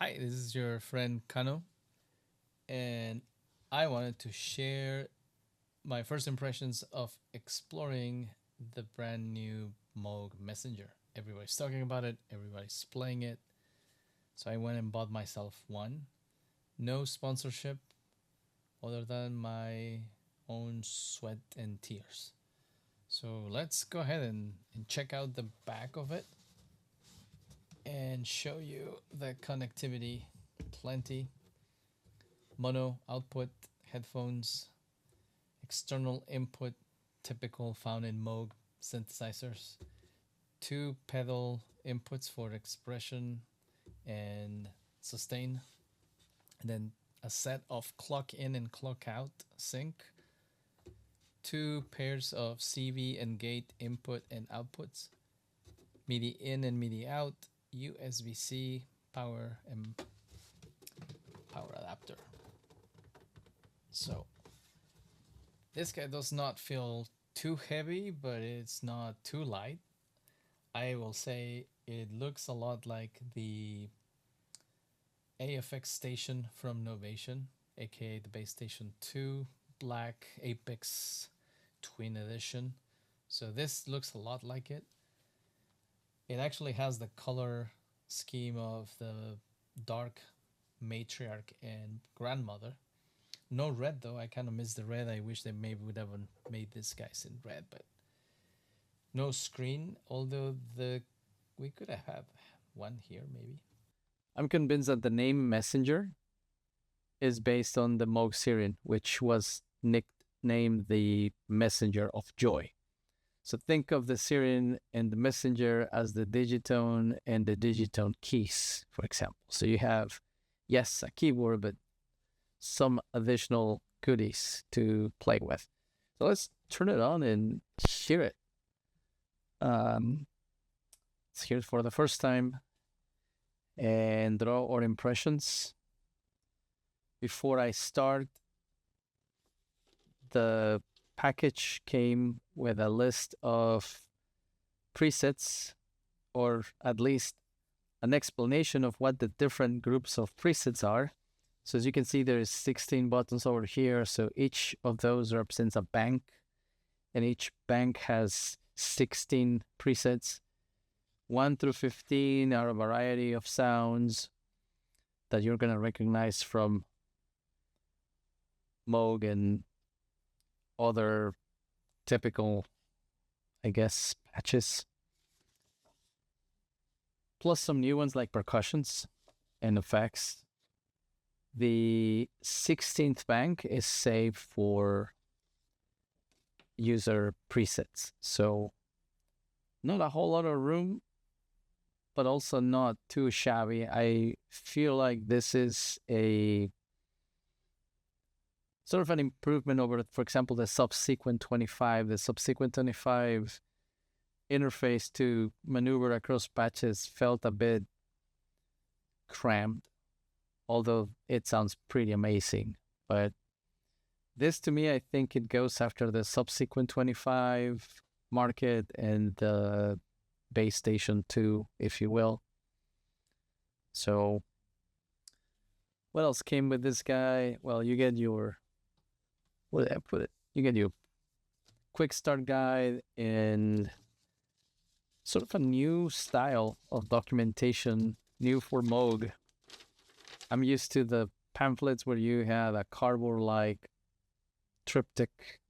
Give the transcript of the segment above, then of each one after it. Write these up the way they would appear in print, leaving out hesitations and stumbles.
Hi, this is your friend Càno, and I wanted to share my first impressions of exploring the brand new Moog Messenger. Everybody's talking about it, everybody's playing it, so I went and bought myself one. No sponsorship other than my own sweat and tears. So let's go ahead and check out the back of it and show you the connectivity. Plenty mono output, headphones, external input, typical found in Moog synthesizers, two pedal inputs for expression and sustain, and then a set of clock in and clock out sync, two pairs of CV and gate input and outputs, MIDI in and MIDI out, USB-C power and power adapter. So this guy does not feel too heavy, but it's not too light. I will say it looks a lot like the AFX station from Novation, aka the Base Station 2 Black Apex Twin Edition. So this looks a lot like it. It actually has the color scheme of the dark matriarch and grandmother. No red though. I kind of miss the red. I wish they maybe would have made these guys in red, but no screen. Although we could have had one here maybe. I'm convinced that the name Messenger is based on the Moog Syrian, which was nicknamed the Messenger of Joy. So think of the Syrian and the Messenger as the digitone and the digitone keys, for example. So you have, yes, a keyboard, but some additional goodies to play with. So let's turn it on and hear it. Let's hear it for the first time and draw our impressions. Before I start, the package came with a list of presets, or at least an explanation of what the different groups of presets are. So as you can see, there's 16 buttons over here. So each of those represents a bank, and each bank has 16 presets. 1 through 15 are a variety of sounds that you're going to recognize from Moog and other typical, I guess, patches. Plus some new ones like percussions and effects. The 16th bank is saved for user presets. So not a whole lot of room, but also not too shabby. I feel like this is a sort of an improvement over, for example, the Subsequent 25. The Subsequent 25 interface to maneuver across patches felt a bit cramped, although it sounds pretty amazing. But this, to me, I think it goes after the Subsequent 25 market and the Base Station 2, if you will. So what else came with this guy? Well, you get your, where did I put it? You get your quick start guide and sort of a new style of documentation, new for Moog. I'm used to the pamphlets where you had a cardboard-like triptych,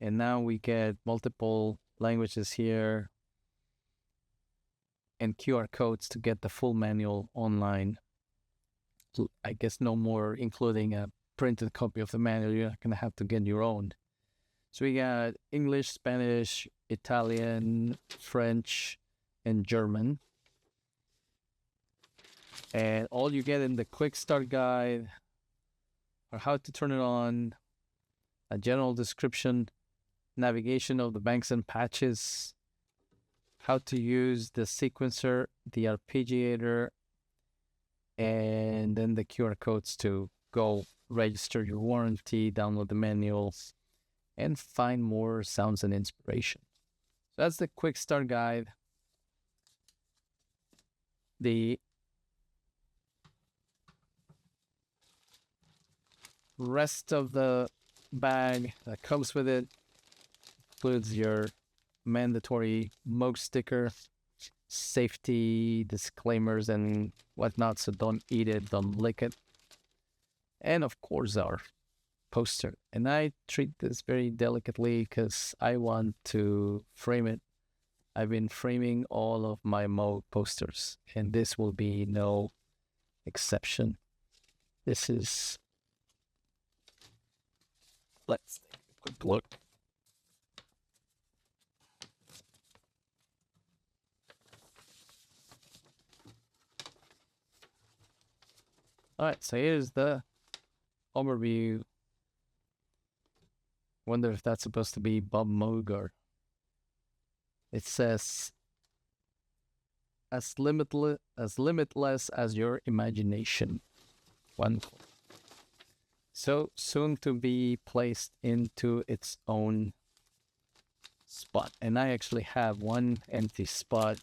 and now we get multiple languages here and QR codes to get the full manual online. I guess no more including a printed copy of the manual. You're going to have to get your own. So we got English, Spanish, Italian, French, and German. And all you get in the quick start guide are how to turn it on, a general description, navigation of the banks and patches, how to use the sequencer, the arpeggiator, and then the QR codes to go register your warranty, download the manuals, and find more sounds and inspiration. So that's the quick start guide. The rest of the bag that comes with it includes your mandatory Moog sticker, safety disclaimers and whatnot, so don't eat it, don't lick it. And of course our poster. And I treat this very delicately because I want to frame it. I've been framing all of my Moog posters, and this will be no exception. This is... Let's take a quick look. Alright, so here's the overview. Wonder if that's supposed to be Bob Moog or... It says, as limitless as your imagination. Wonderful. So soon to be placed into its own spot. And I actually have one empty spot.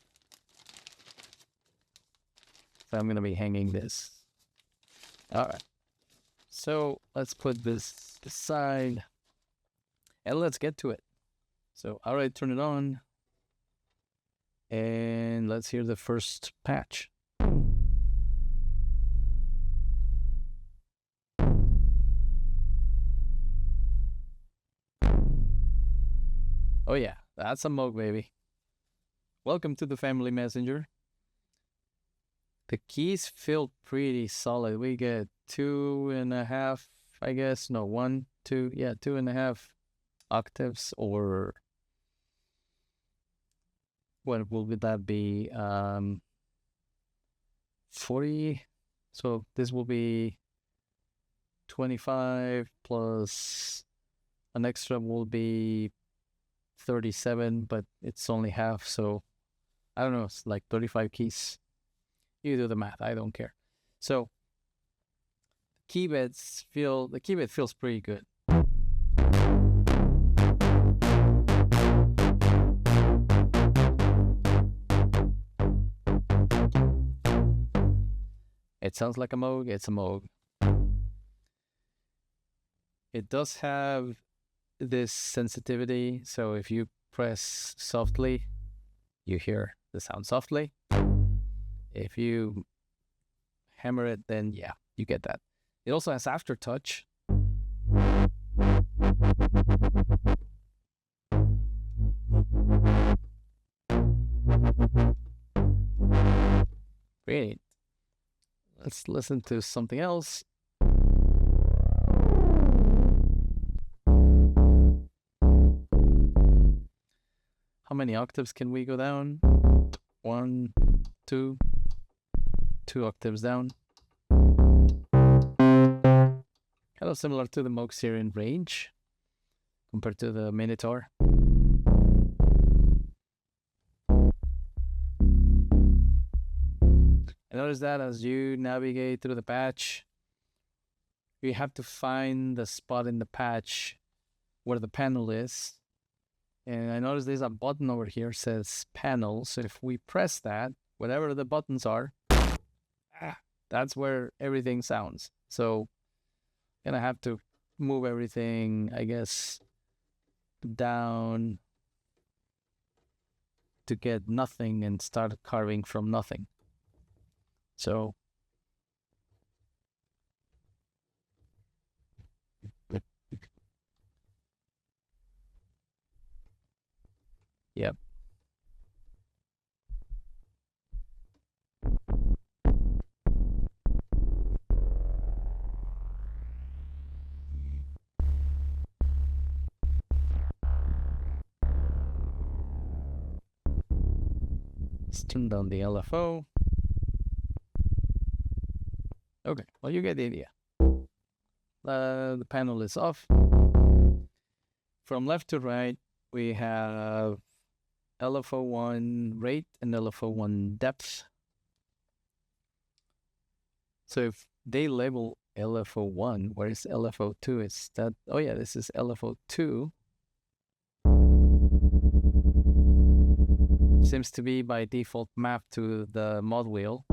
So I'm going to be hanging this. Alright. So let's put this aside. And let's get to it. So, alright, turn it on. And let's hear the first patch. Oh yeah, that's a Moog, baby. Welcome to the family messenger. The keys feel pretty solid. We get 2.5, I guess. No, 1, 2, yeah, 2.5 octaves, or what would that be? 40. So this will be 25 plus an extra will be 37, but it's only half, so I don't know, it's like 35 keys. You do the math, I don't care. So the keyboard feels pretty good. It sounds like a Moog, it's a Moog. It does have this sensitivity, so if you press softly, you hear the sound softly. If you hammer it, then yeah, you get that. It also has aftertouch. Great. Let's listen to something else. How many octaves can we go down? 1, 2, 2 octaves down. Kind of similar to the Moog Syrian range compared to the Minotaur. And notice that as you navigate through the patch, you have to find the spot in the patch where the panel is. And I notice there's a button over here that says panel. So if we press that, whatever the buttons are, that's where everything sounds. So I'm gonna have to move everything, I guess, down to get nothing and start carving from nothing. So yep. Let's turn down the LFO. Okay, well, you get the idea. The panel is off. From left to right, we have LFO1 rate and LFO1 depth. So if they label LFO1, where is LFO2? Is that, oh yeah, this is LFO2. Seems to be by default mapped to the mod wheel.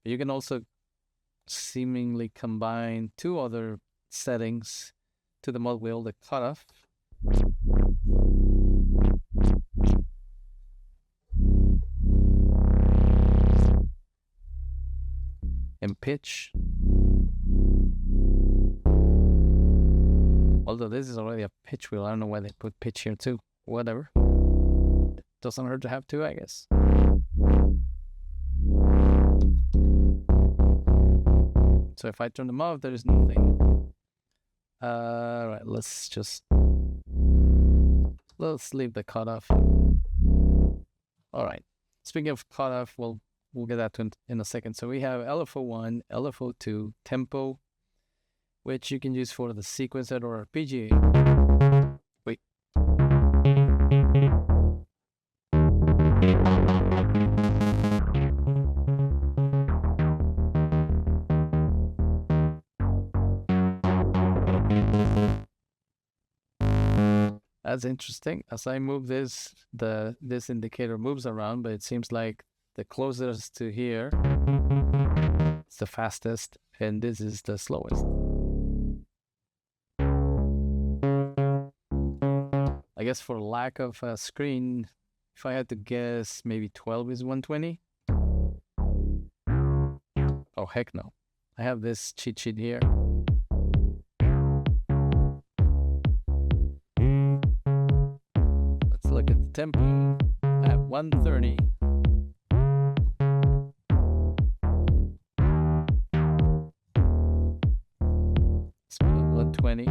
You can also seemingly combine two other settings to the mod wheel, the cutoff and pitch. Although this is already a pitch wheel, I don't know why they put pitch here too. Whatever. Doesn't hurt to have two, I guess. So if I turn them off, there is nothing. Right, let's leave the cutoff. All right. Speaking of cutoff, we'll get that to in a second. So we have LFO1, LFO2, tempo, which you can use for the sequencer or arpeggiator. Wait. That's interesting. As I move this, this indicator moves around, but it seems like the closest to here is the fastest, and this is the slowest. I guess for lack of a screen, if I had to guess, maybe 12 is 120. Oh, heck no. I have this cheat sheet here. Let's look at the tempo. I have 130. Let's put it 120.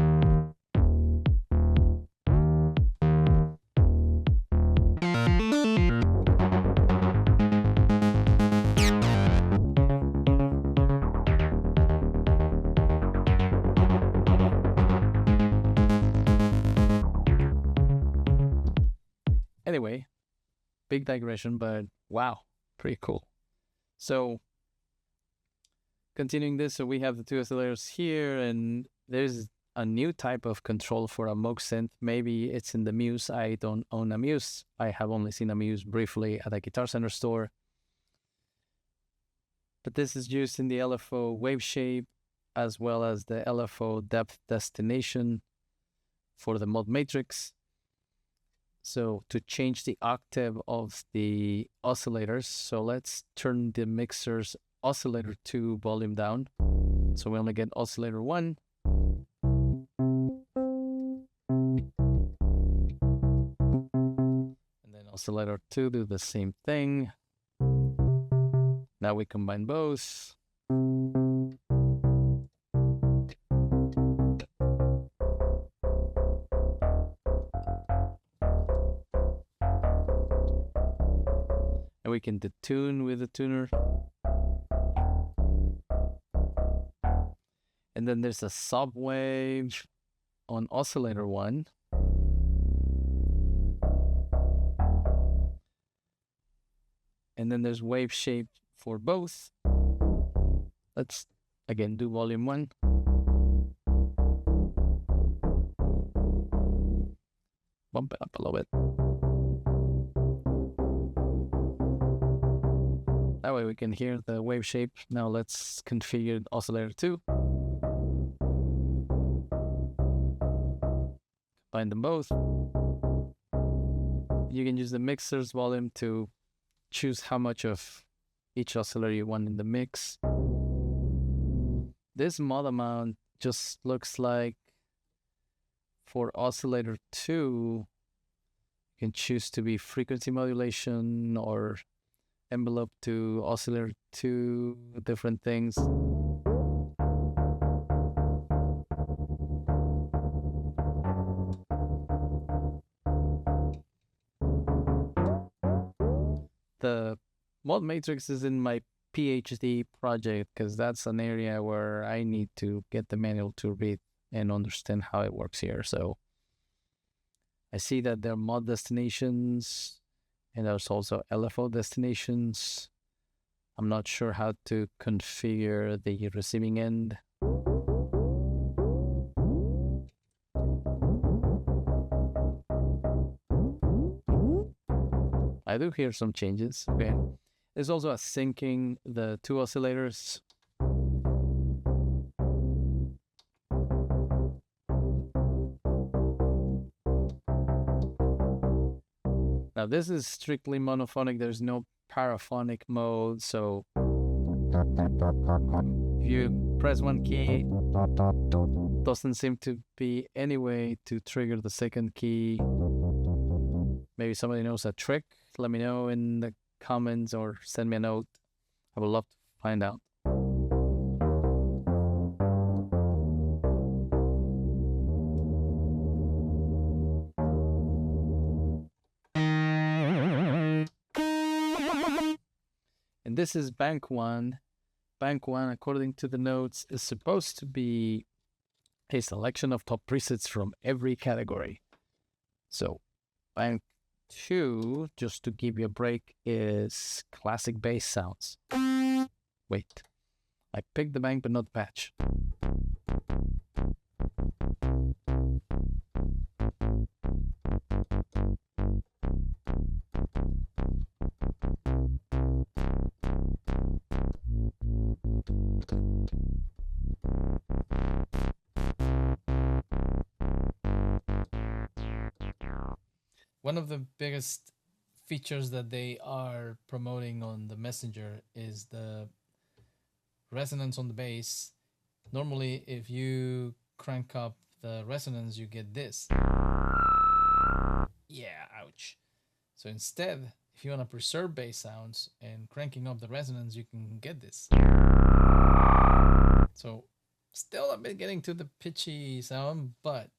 Anyway, big digression, but wow, pretty cool. So continuing this, so we have the two oscillators here, and there's a new type of control for a Moog synth. Maybe it's in the Muse. I don't own a Muse. I have only seen a Muse briefly at a Guitar Center store. But this is used in the LFO wave shape as well as the LFO depth destination for the mod matrix. So to change the octave of the oscillators, so let's turn the mixer's oscillator 2 volume down. So we only get oscillator 1. And then oscillator 2 do the same thing. Now we combine both. And we can detune with the tuner. And then there's a subwave on oscillator 1. And then there's wave shape for both. Let's again do volume 1. Bump it up a little bit. That way we can hear the wave shape. Now let's configure oscillator 2. Combine them both. You can use the mixer's volume to choose how much of each oscillator you want in the mix. This mod amount just looks like for oscillator 2, you can choose to be frequency modulation or envelope to oscillator 2, different things. The mod matrix is in my PhD project because that's an area where I need to get the manual to read and understand how it works here. So I see that there are mod destinations and there's also LFO destinations. I'm not sure how to configure the receiving end. I do hear some changes. Okay. There's also a syncing the two oscillators. Now this is strictly monophonic. There's no paraphonic mode, so if you press one key, doesn't seem to be any way to trigger the second key. Maybe somebody knows a trick. Let me know in the comments or send me a note. I would love to find out. And this is bank one. Bank one, according to the notes, is supposed to be a selection of top presets from every category. So bank two, just to give you a break, is classic bass sounds. Wait, I picked the bank but not the patch. One of the biggest features that they are promoting on the Messenger is the resonance on the bass. Normally, if you crank up the resonance, you get this. Yeah, ouch. So instead, if you want to preserve bass sounds and cranking up the resonance, you can get this. So still a bit getting to the pitchy sound, but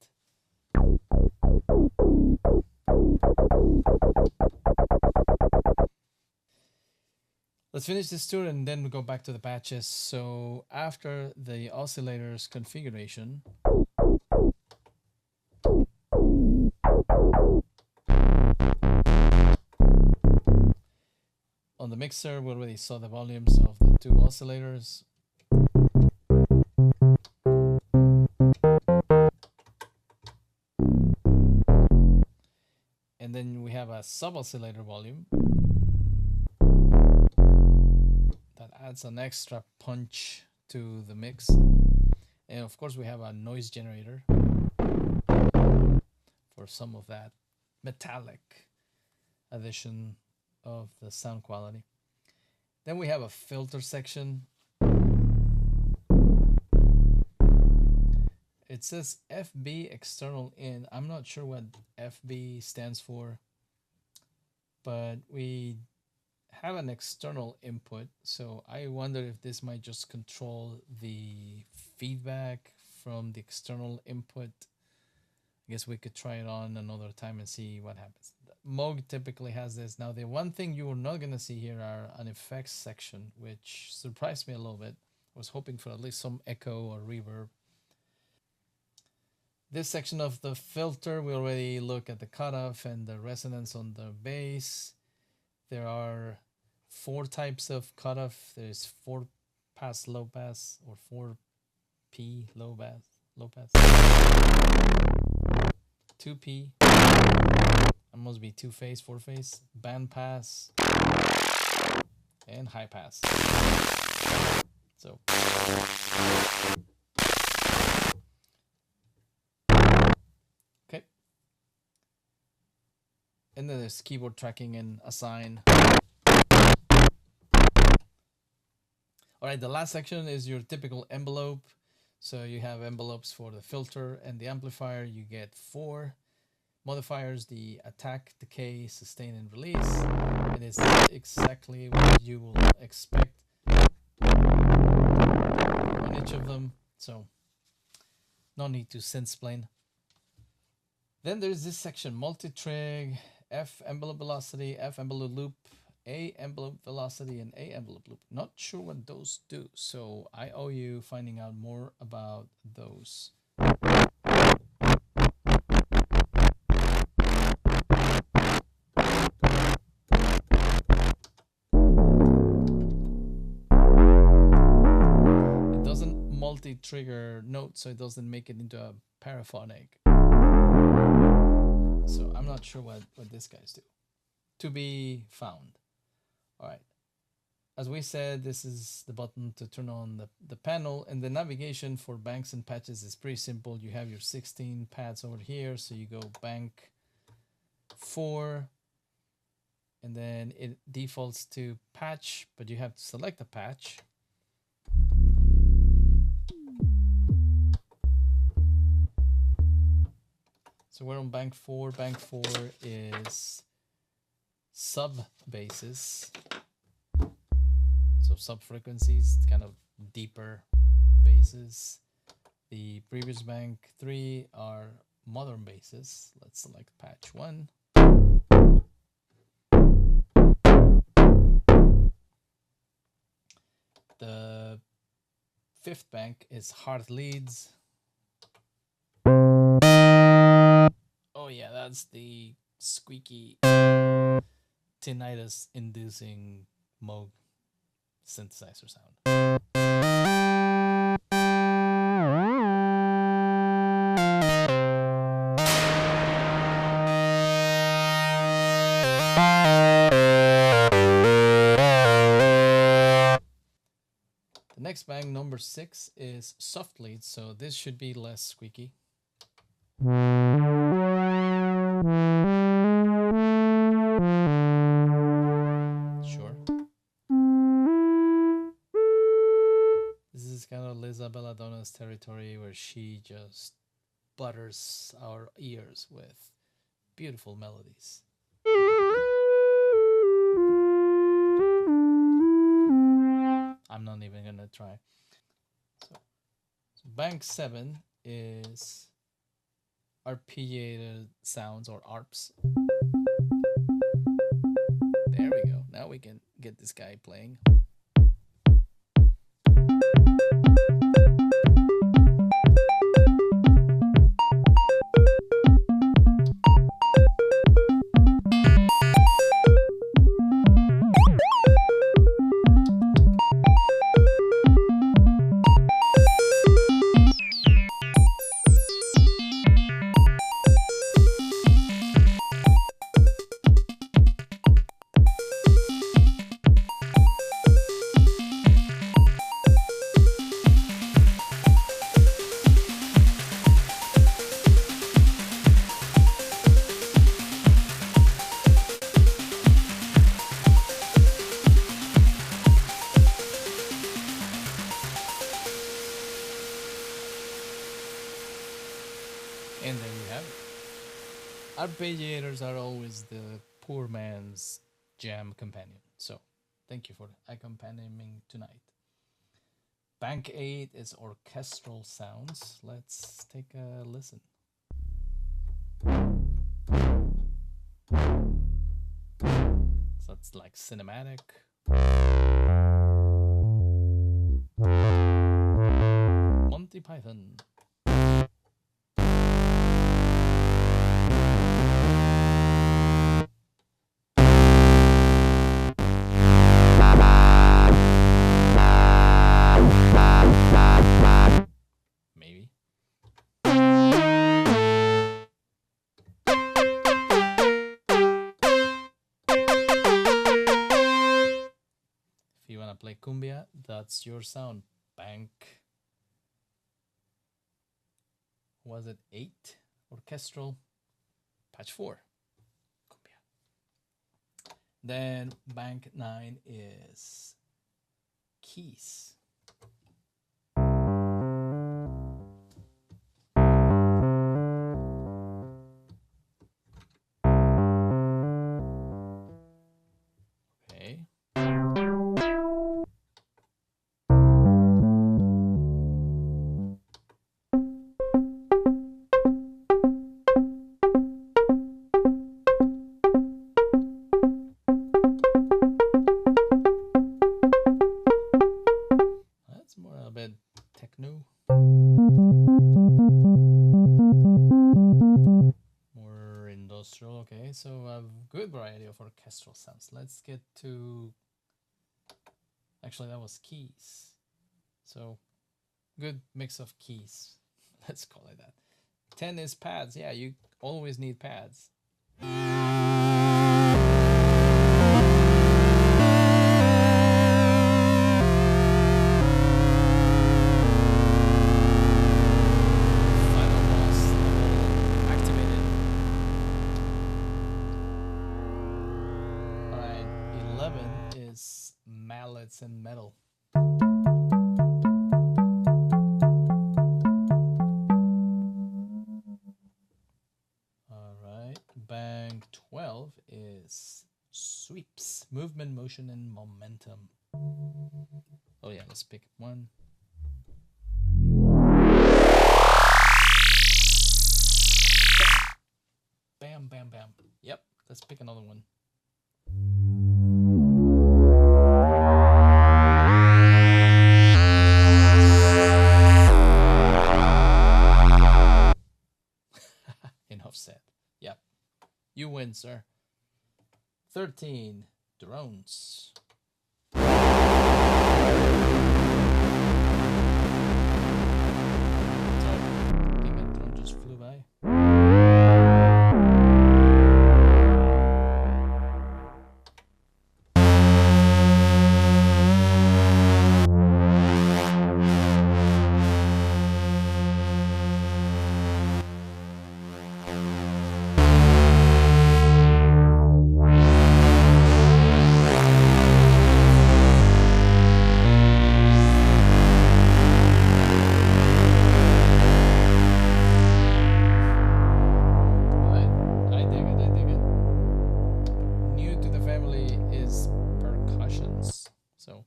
let's finish this tour and then we go back to the patches. So after the oscillator's configuration, on the mixer, we already saw the volumes of the two oscillators. And then we have a sub-oscillator volume that adds an extra punch to the mix. And of course we have a noise generator for some of that metallic addition of the sound quality. Then we have a filter section. It says FB external in. I'm not sure what FB stands for, but we have an external input. So I wonder if this might just control the feedback from the external input. I guess we could try it on another time and see what happens. Moog typically has this. Now, the one thing you are not going to see here are an effects section, which surprised me a little bit. I was hoping for at least some echo or reverb. This section of the filter, we already look at the cutoff and the resonance on the bass. There are 4 types of cutoff. There's 4-pass low pass or 4P low pass. 2P. That must be 2-phase, 4-phase. Band pass. And high pass. So okay. And then there's keyboard tracking and assign. Alright, the last section is your typical envelope. So you have envelopes for the filter and the amplifier. You get 4 modifiers: the attack, decay, sustain, and release. It is exactly what you will expect on each of them. So no need to sense-plain. Then there's this section: multi-trig, F envelope velocity, F envelope loop, A envelope velocity, and A envelope loop. Not sure what those do, so I owe you finding out more about those. It doesn't multi-trigger notes, so it doesn't make it into a paraphonic. So I'm not sure what these guys do. To be found. All right. as we said, this is the button to turn on the panel, and the navigation for banks and patches is pretty simple. You have your 16 pads over here, so you go bank 4, and then it defaults to patch, but you have to select a patch. So we're on bank 4. Bank 4 is sub bases. So sub frequencies, kind of deeper bases. The previous bank 3 are modern bases. Let's select patch 1. The 5th bank is hard leads. Oh yeah, that's the squeaky tinnitus inducing Moog synthesizer sound. The next bank, number 6, is soft leads, so this should be less squeaky. Sure. This is kind of Liza Belladonna's territory, where she just butters our ears with beautiful melodies. I'm not even gonna try. So bank 7 is arpeggiated sounds, or ARPs. There we go. Now we can get this guy playing. And there you have it. Arpeggiators are always the poor man's jam companion. So thank you for accompanying tonight. Bank 8 is orchestral sounds. Let's take a listen. So it's like cinematic. Monty Python. Maybe. If you want to play cumbia, that's your sound. Bank. Was it 8? Orchestral. Patch 4. Cumbia. Then bank 9 is keys. Okay. That's more a bit techno. More industrial. Okay, so a good variety of orchestral sounds. Let's get to... Actually, that was keys. So, good mix of keys. Let's call it that. 10 is pads. Yeah, you always need pads. is mallets and metal. All right. Bang 12 is sweeps, movement, motion, and momentum. Oh yeah, let's pick one. Bam, bam, bam. Yep, let's pick another one. Enough said. Yep. You win, sir. 13. Drones. Sorry, I think a drone just flew by. I dig it, I dig it. New to the family is percussions. So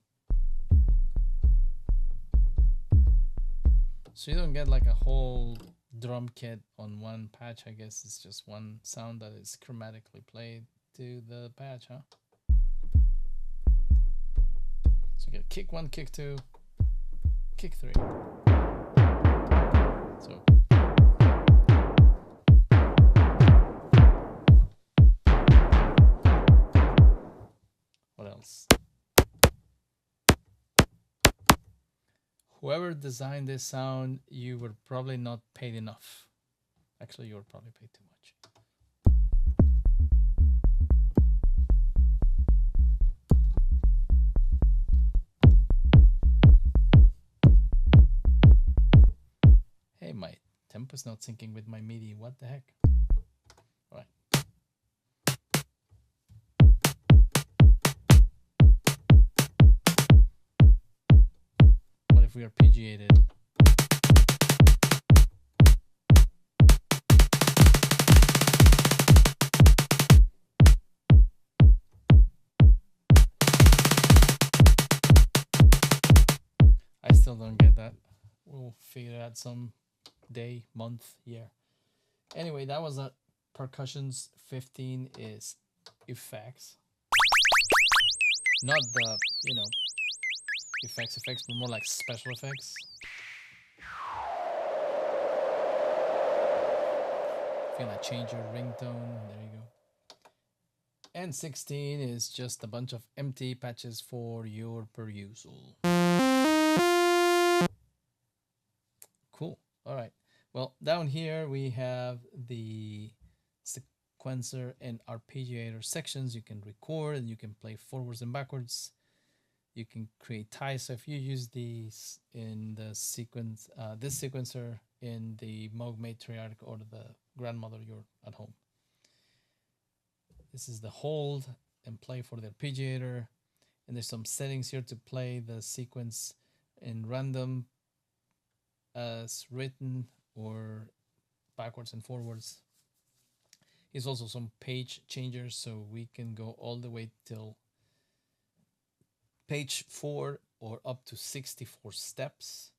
you don't get like a whole drum kit on one patch. I guess it's just one sound that is chromatically played to the patch, huh? So you get kick 1, kick 2, kick 3. So what else? Whoever designed this sound, you were probably not paid enough. Actually, you were probably paid too much. Hey, my tempo's not syncing with my MIDI. What the heck? All right. What if we arpeggiated? I still don't get that. We'll figure it out some day, month, year. Anyway, that was a percussions. 15 is effects. Not the, effects, but more like special effects. If you wanna change your ringtone, there you go. And 16 is just a bunch of empty patches for your perusal. Cool. All right. Well, down here we have the sequencer and arpeggiator sections. You can record and you can play forwards and backwards. You can create ties. So if you use these in the sequence, this sequencer in the Moog matriarch or the grandmother you're at home. This is the hold and play for the arpeggiator. And there's some settings here to play the sequence in random as written or backwards and forwards. There's also some page changers, so we can go all the way till page 4 or up to 64 steps.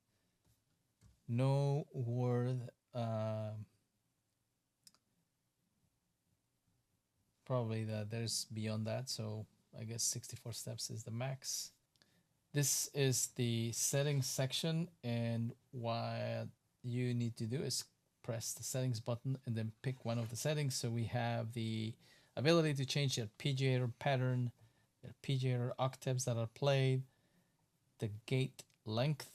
No word, probably that there's beyond that, so I guess 64 steps is the max. This is the settings section, and what you need to do is press the settings button and then pick one of the settings. So we have the ability to change the arpeggiator pattern, the arpeggiator octaves that are played, the gate length,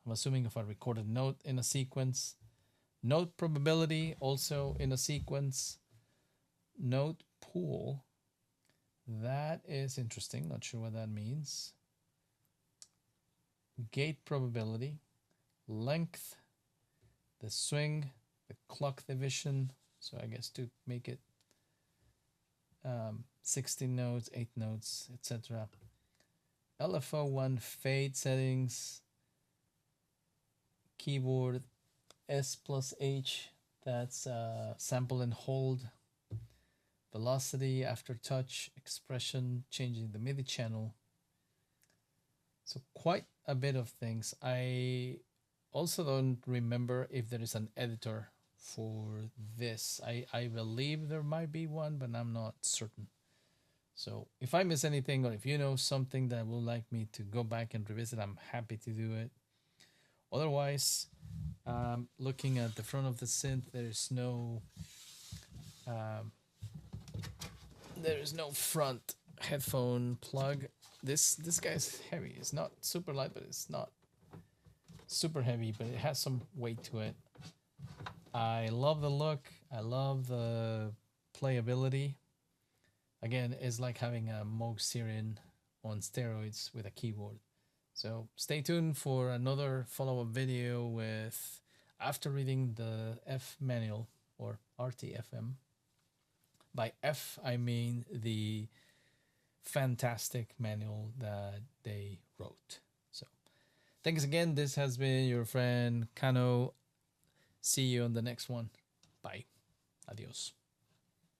I'm assuming if I recorded note in a sequence, note probability also in a sequence, note pool, that is interesting, not sure what that means, gate probability, length, the swing, the clock division, so I guess to make it 16 notes, 8 notes, etc. LFO1 fade settings, keyboard S+H, that's sample and hold, velocity, after touch, expression, changing the MIDI channel. So quite a bit of things. I also don't remember if there is an editor for this. I believe there might be one, but I'm not certain. So if I miss anything, or if you know something that would like me to go back and revisit, I'm happy to do it. Otherwise, looking at the front of the synth, um, there is no front headphone plug. This guy's heavy. It's not super light, but it's not super heavy, but it has some weight to it. I love the look. I love the playability. Again, it's like having a Moog Syrian on steroids with a keyboard. So stay tuned for another follow-up video with after reading the F manual, or RTFM. By F, I mean the fantastic manual that they wrote. So thanks again. This has been your friend Càno. See you on the next one. Bye. Adios.